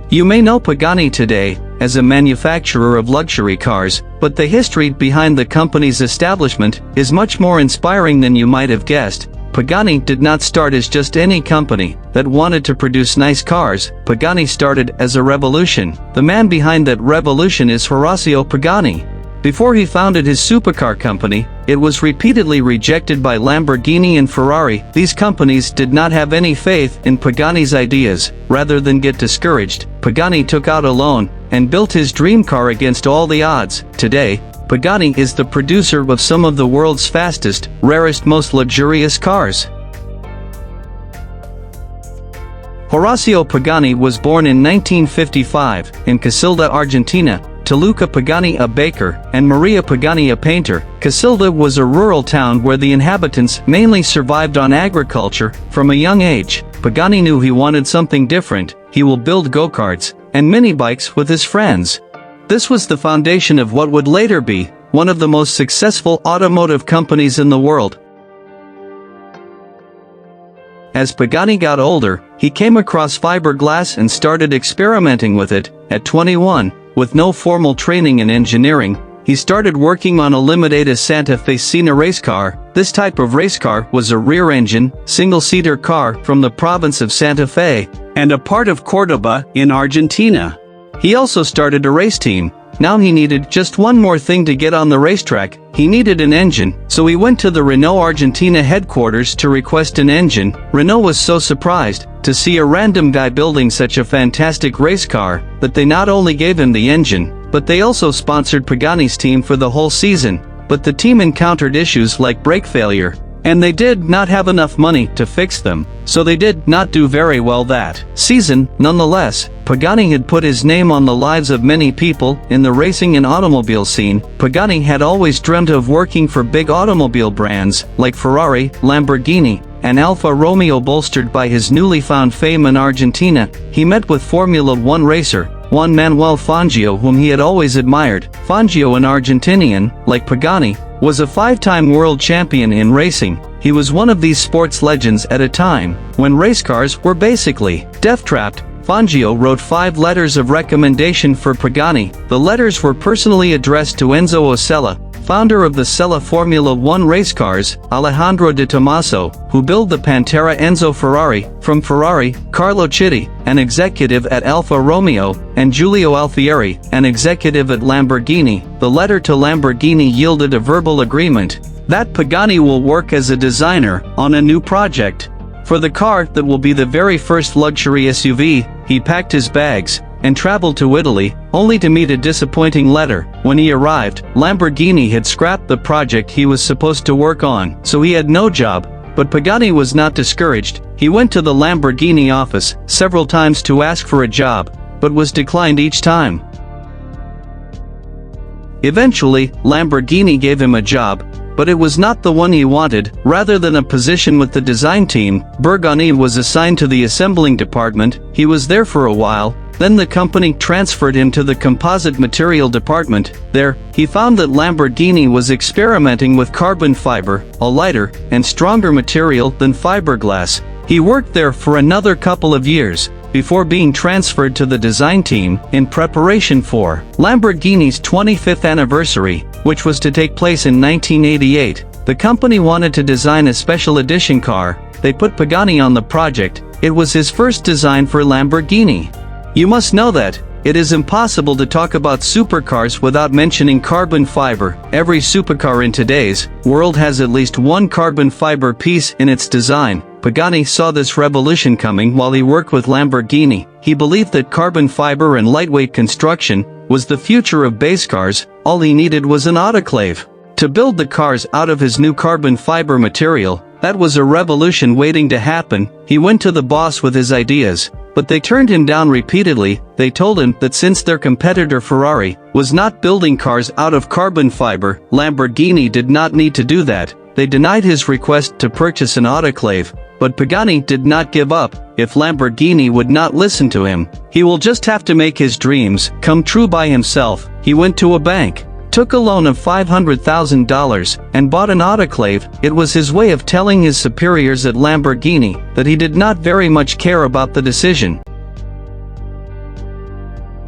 You may know Pagani today as a manufacturer of luxury cars, but the history behind the company's establishment is much more inspiring than you might have guessed. Pagani did not start as just any company that wanted to produce nice cars. Pagani started as a revolution. The man behind that revolution is Horacio Pagani. Before he founded his supercar company, it was repeatedly rejected by Lamborghini and Ferrari. These companies did not have any faith in Pagani's ideas. Rather than get discouraged, Pagani took out a loan and built his dream car against all the odds. Today, Pagani is the producer of some of the world's fastest, rarest, most luxurious cars. Horacio Pagani was born in 1955 in Casilda, Argentina, to Luca Pagani, a baker, and Maria Pagani, a painter. Casilda was a rural town where the inhabitants mainly survived on agriculture. From a young age, Pagani knew he wanted something different. He will build go-karts and mini-bikes with his friends. This was the foundation of what would later be one of the most successful automotive companies in the world. As Pagani got older, he came across fiberglass and started experimenting with it. At 21, with no formal training in engineering, he started working on a limited Santa Fe Siena race car. This type of race car was a rear-engine, single-seater car from the province of Santa Fe and a part of Cordoba in Argentina. He also started a race team. Now he needed just one more thing to get on the racetrack. He needed an engine, so he went to the Renault Argentina headquarters to request an engine. Renault was so surprised to see a random guy building such a fantastic race car that they not only gave him the engine, but they also sponsored Pagani's team for the whole season. But the team encountered issues like brake failure, and they did not have enough money to fix them, so they did not do very well that season. Nonetheless, Pagani had put his name on the lives of many people in the racing and automobile scene. Pagani had always dreamt of working for big automobile brands like Ferrari, Lamborghini, and Alfa Romeo. Bolstered by his newly found fame in Argentina, he met with Formula One racer Juan Manuel Fangio, whom he had always admired. Fangio, an Argentinian, like Pagani, was a five-time world champion in racing. He was one of these sports legends at a time when race cars were basically death-trapped. Fangio wrote 5 letters of recommendation for Pagani. The letters were personally addressed to Enzo Osella, founder of the Sella Formula One race cars, Alejandro de Tomaso, who built the Pantera, Enzo Ferrari, from Ferrari, Carlo Chitti, an executive at Alfa Romeo, and Giulio Alfieri, an executive at Lamborghini. The letter to Lamborghini yielded a verbal agreement that Pagani will work as a designer on a new project. For the car that will be the very first luxury SUV, he packed his bags and traveled to Italy, only to meet a disappointing letter. When he arrived, Lamborghini had scrapped the project he was supposed to work on, so he had no job. But Pagani was not discouraged. He went to the Lamborghini office several times to ask for a job, but was declined each time. Eventually, Lamborghini gave him a job, but it was not the one he wanted. Rather than a position with the design team, Pagani was assigned to the assembling department. He was there for a while, then the company transferred him to the composite material department. There, he found that Lamborghini was experimenting with carbon fiber, a lighter and stronger material than fiberglass. He worked there for another couple of years before being transferred to the design team in preparation for Lamborghini's 25th anniversary, which was to take place in 1988. The company wanted to design a special edition car. They put Pagani on the project. It was his first design for Lamborghini. You must know that it is impossible to talk about supercars without mentioning carbon fiber. Every supercar in today's world has at least one carbon fiber piece in its design. Pagani saw this revolution coming while he worked with Lamborghini. He believed that carbon fiber and lightweight construction was the future of base cars. All he needed was an autoclave to build the cars out of his new carbon fiber material. That was a revolution waiting to happen. He went to the boss with his ideas, but they turned him down repeatedly. They told him that since their competitor Ferrari was not building cars out of carbon fiber, Lamborghini did not need to do that. They denied his request to purchase an autoclave. But Pagani did not give up. If Lamborghini would not listen to him, he will just have to make his dreams come true by himself. He went to a bank, took a loan of $500,000, and bought an autoclave. It was his way of telling his superiors at Lamborghini that he did not very much care about the decision.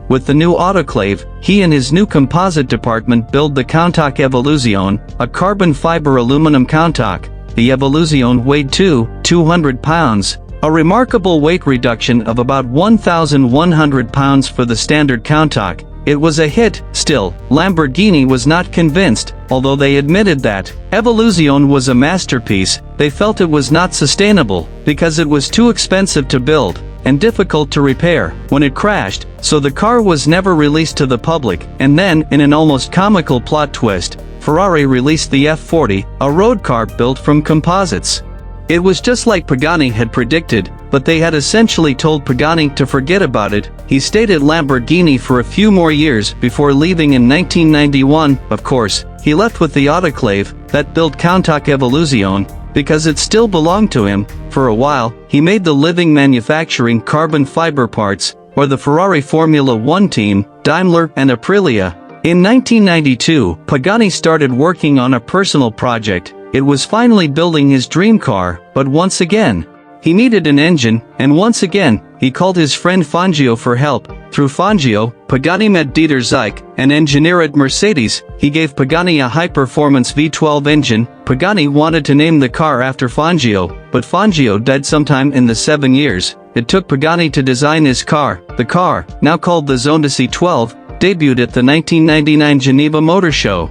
With the new autoclave, he and his new composite department build the Countach Evoluzione, a carbon fiber aluminum Countach. The Evoluzione weighed 200 pounds, a remarkable weight reduction of about 1,100 pounds for the standard Countach. It was a hit. Still, Lamborghini was not convinced, although they admitted that Evoluzione was a masterpiece. They felt it was not sustainable, because it was too expensive to build and difficult to repair when it crashed, so the car was never released to the public. And then, in an almost comical plot twist, Ferrari released the F40, a road car built from composites. It was just like Pagani had predicted, but they had essentially told Pagani to forget about it. He stayed at Lamborghini for a few more years before leaving in 1991. Of course, he left with the autoclave that built Countach Evoluzione, because it still belonged to him. For a while, he made the living manufacturing carbon fiber parts, or the Ferrari Formula One team, Daimler and Aprilia. In 1992, Pagani started working on a personal project. It was finally building his dream car, but once again, he needed an engine, and once again, he called his friend Fangio for help. Through Fangio, Pagani met Dieter Zych, an engineer at Mercedes. He gave Pagani a high-performance V12 engine. Pagani wanted to name the car after Fangio, but Fangio died sometime in the 7 years it took Pagani to design his car. The car, now called the Zonda C12, debuted at the 1999 Geneva Motor Show.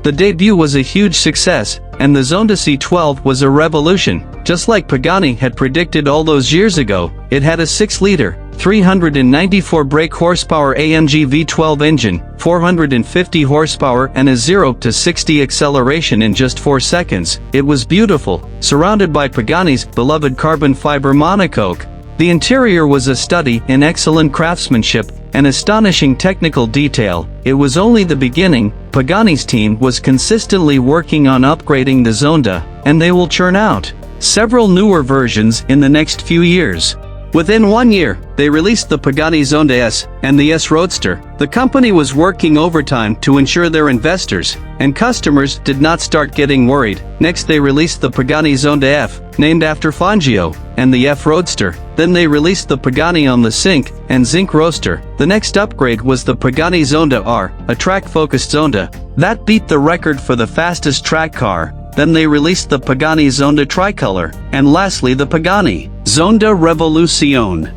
The debut was a huge success, and the Zonda C12 was a revolution. Just like Pagani had predicted all those years ago, it had a 6-liter, 394 brake horsepower AMG V12 engine, 450 horsepower and a 0 to 60 acceleration in just 4 seconds. It was beautiful, surrounded by Pagani's beloved carbon fiber monocoque. The interior was a study in excellent craftsmanship and astonishing technical detail. It was only the beginning. Pagani's team was consistently working on upgrading the Zonda, and they will churn out several newer versions in the next few years. Within 1 year, they released the Pagani Zonda S and the S Roadster. The company was working overtime to ensure their investors and customers did not start getting worried. Next they released the Pagani Zonda F, named after Fangio, and the F Roadster. Then they released the Pagani on the Sync and Zinc Roadster. The next upgrade was the Pagani Zonda R, a track-focused Zonda that beat the record for the fastest track car. Then they released the Pagani Zonda Tricolor, and lastly the Pagani Zonda Revoluzione.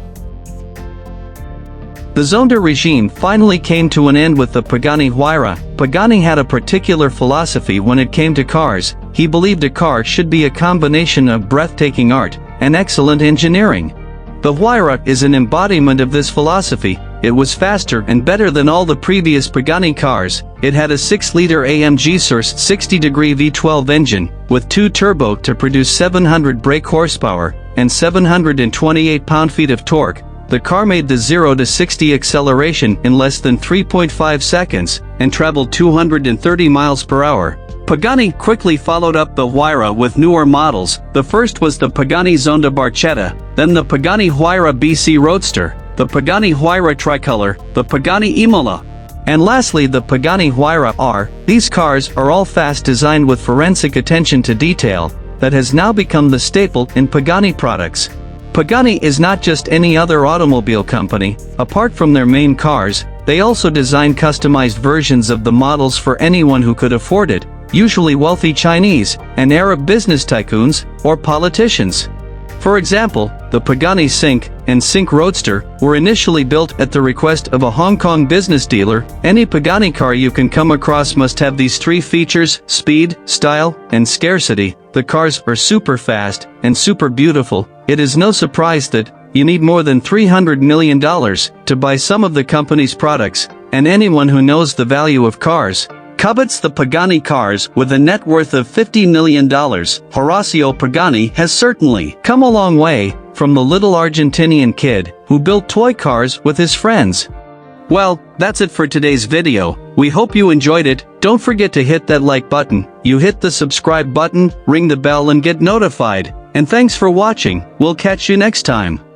The Zonda regime finally came to an end with the Pagani Huayra. Pagani had a particular philosophy when it came to cars. He believed a car should be a combination of breathtaking art and excellent engineering. The Huayra is an embodiment of this philosophy. It was faster and better than all the previous Pagani cars. It had a 6-liter AMG Source 60-degree V12 engine, with 2 turbo to produce 700 brake horsepower, and 728 pound-feet of torque. The car made the 0 to 60 acceleration in less than 3.5 seconds, and traveled 230 miles per hour. Pagani quickly followed up the Huayra with newer models. The first was the Pagani Zonda Barchetta, then the Pagani Huayra BC Roadster, the Pagani Huayra Tricolor, the Pagani Imola, and lastly the Pagani Huayra R. These cars are all fast, designed with forensic attention to detail that has now become the staple in Pagani products. Pagani is not just any other automobile company. Apart from their main cars, they also design customized versions of the models for anyone who could afford it, usually wealthy Chinese and Arab business tycoons or politicians. For example, the Pagani Sync and Sync Roadster were initially built at the request of a Hong Kong business dealer. Any Pagani car you can come across must have these 3 features: speed, style, and scarcity. The cars are super fast and super beautiful. It is no surprise that you need more than $300 million to buy some of the company's products, and anyone who knows the value of cars covets the Pagani cars. With a net worth of $50 million, Horacio Pagani has certainly come a long way from the little Argentinian kid who built toy cars with his friends. Well, that's it for today's video. We hope you enjoyed it. Don't forget to hit that like button. You hit the subscribe button, ring the bell and get notified. And thanks for watching. We'll catch you next time.